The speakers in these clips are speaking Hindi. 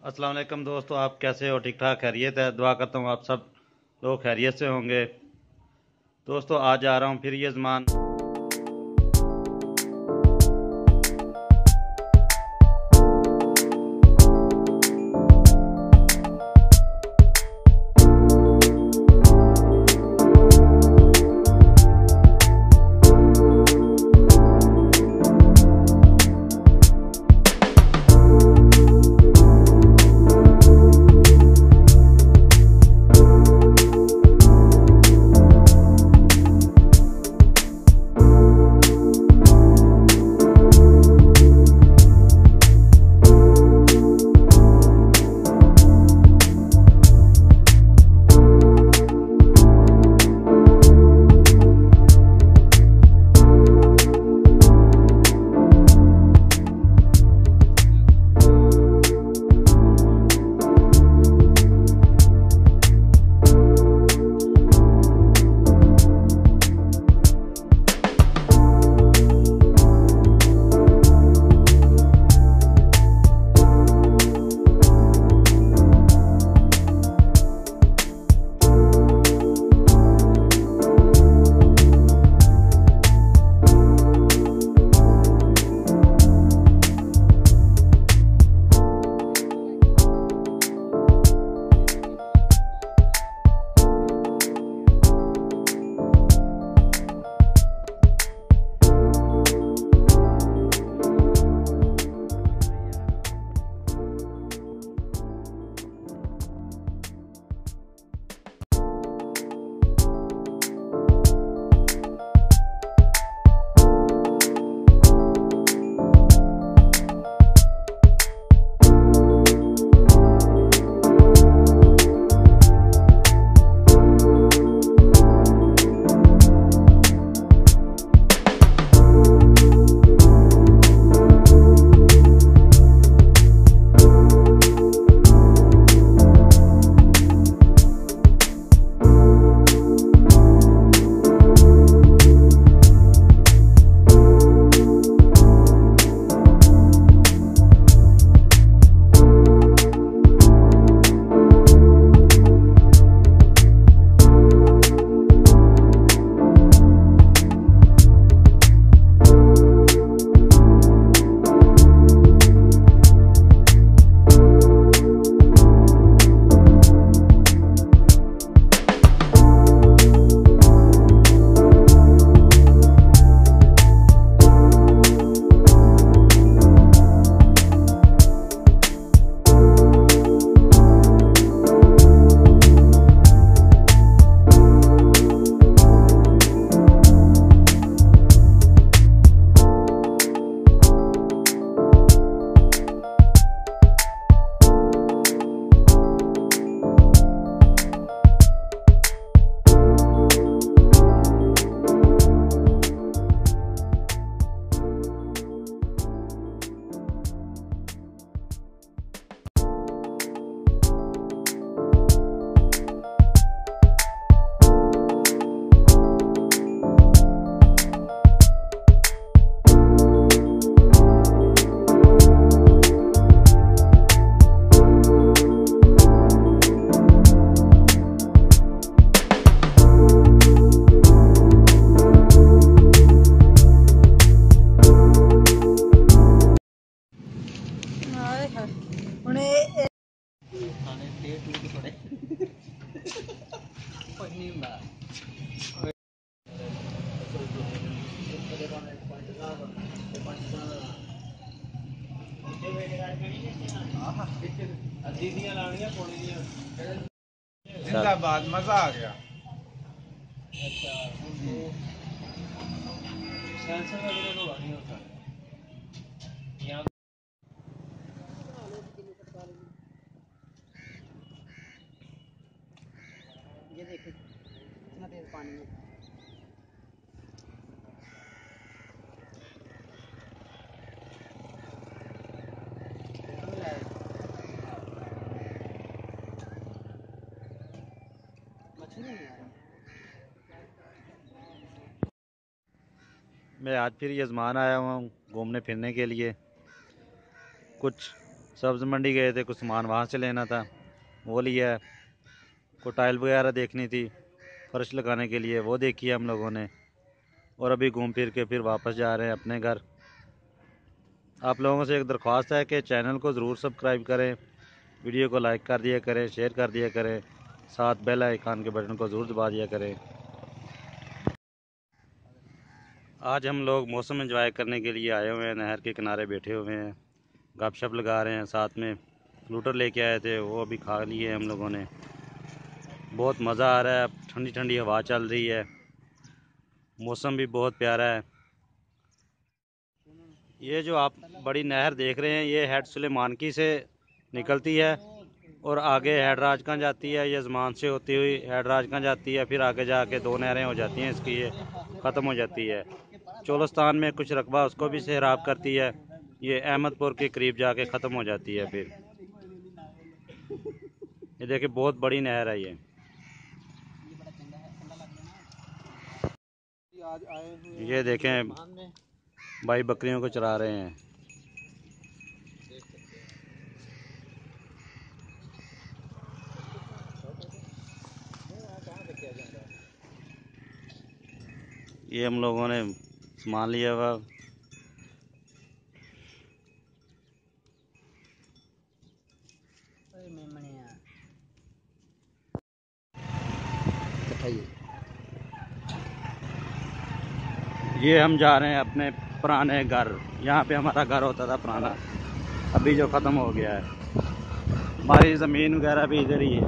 अस्सलाम वालेकुम दोस्तों, आप कैसे हो? ठीक ठाक खैरियत है? दुआ करता हूँ आप सब लोग खैरियत से होंगे। दोस्तों आज आ रहा हूँ फिर यजमान। जिंदाबाद, मजा आ गया। ये देखिए कितना तेज पानी है। मछली नहीं आ रही। मैं आज फिर यजमान आया हुआ हूँ घूमने फिरने के लिए। कुछ सब्ज़ मंडी गए थे, कुछ सामान वहाँ से लेना था, वो लिया है। को टाइल वगैरह देखनी थी फर्श लगाने के लिए, वो देखी है हम लोगों ने। और अभी घूम फिर के फिर वापस जा रहे हैं अपने घर। आप लोगों से एक दरख्वास्त है कि चैनल को ज़रूर सब्सक्राइब करें, वीडियो को लाइक कर दिया करें, शेयर कर दिया करें, साथ बेल आइकन के बटन को ज़रूर दबा दिया करें। आज हम लोग मौसम एंजॉय करने के लिए आए हुए हैं, नहर के किनारे बैठे हुए हैं, गपशप लगा रहे हैं। साथ में फ्लूटर लेके आए थे, वो अभी खा लिए हम लोगों ने। बहुत मज़ा आ रहा है, ठंडी ठंडी हवा चल रही है, मौसम भी बहुत प्यारा है। ये जो आप बड़ी नहर देख रहे हैं, ये हेड सुलेमानकी से निकलती है और आगे हेड राजगंज जाती है। ये ज़मान से होती हुई हेड राजगंज जाती है, फिर आगे जाके 2 नहरें हो जाती हैं इसकी, ये ख़त्म हो जाती है। चोलस्तान में कुछ रकबा उसको भी सैराब करती है। ये अहमदपुर के करीब जाके ख़त्म हो जाती है। फिर ये देखिए बहुत बड़ी नहर है ये। ये देखें भाई बकरियों को चरा रहे हैं। ये हम लोगों ने सामान लिया हुआ। ये हम जा रहे हैं अपने पुराने घर, यहाँ पे हमारा घर होता था पुराना, अभी जो ख़त्म हो गया है। हमारी ज़मीन वगैरह भी इधर ही है।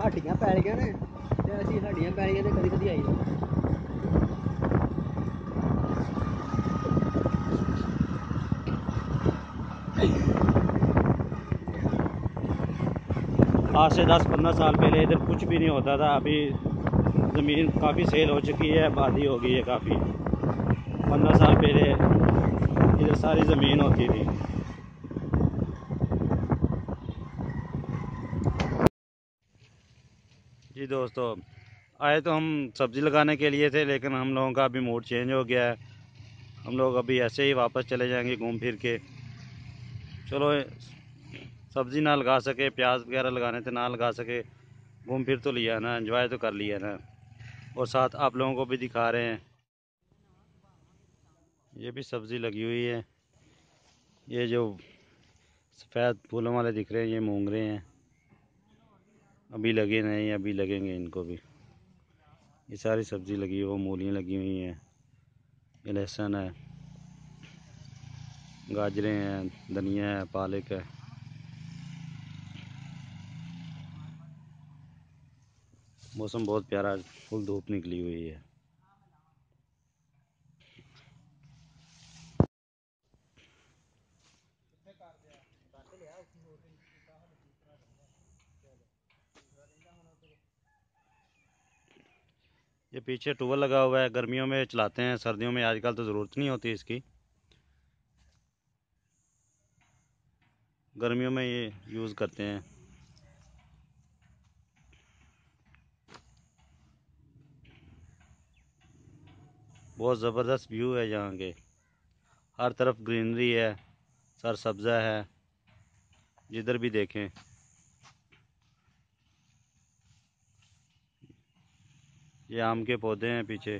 हड्डियां पै गया ने ते असीं हड्डियां पै गई ते कदी कदी आई आज से 10-15 साल पहले इधर कुछ भी नहीं होता था। अभी ज़मीन काफ़ी सेल हो चुकी है, आबादी हो गई है काफ़ी। 15 साल पहले इधर सारी ज़मीन होती थी। जी दोस्तों, आए तो हम सब्ज़ी लगाने के लिए थे, लेकिन हम लोगों का अभी मूड चेंज हो गया है। हम लोग अभी ऐसे ही वापस चले जाएंगे घूम फिर के। चलो, सब्ज़ी ना लगा सके, प्याज वगैरह लगाने थे ना लगा सके, घूम फिर तो लिया ना, एंजॉय तो कर लिया ना, और साथ आप लोगों को भी दिखा रहे हैं। ये भी सब्ज़ी लगी हुई है। ये जो सफ़ेद फूलों वाले दिख रहे हैं, ये मोंगरे हैं, अभी लगे नहीं, अभी लगेंगे इनको भी। ये सारी सब्ज़ी लगी है, वो मूलियाँ लगी हुई हैं, ये लहसुन है, गाजरें हैं, धनिया है, पालक है। मौसम बहुत प्यारा, फुल धूप निकली हुई है। ये पीछे टूबल लगा हुआ है, गर्मियों में चलाते हैं, सर्दियों में आजकल तो ज़रूरत नहीं होती इसकी। गर्मियों में ये यूज़ करते हैं। बहुत ज़बरदस्त व्यू है यहाँ के, हर तरफ ग्रीनरी है, सर सब्ज़ा है, जिधर भी देखें। ये आम के पौधे हैं पीछे।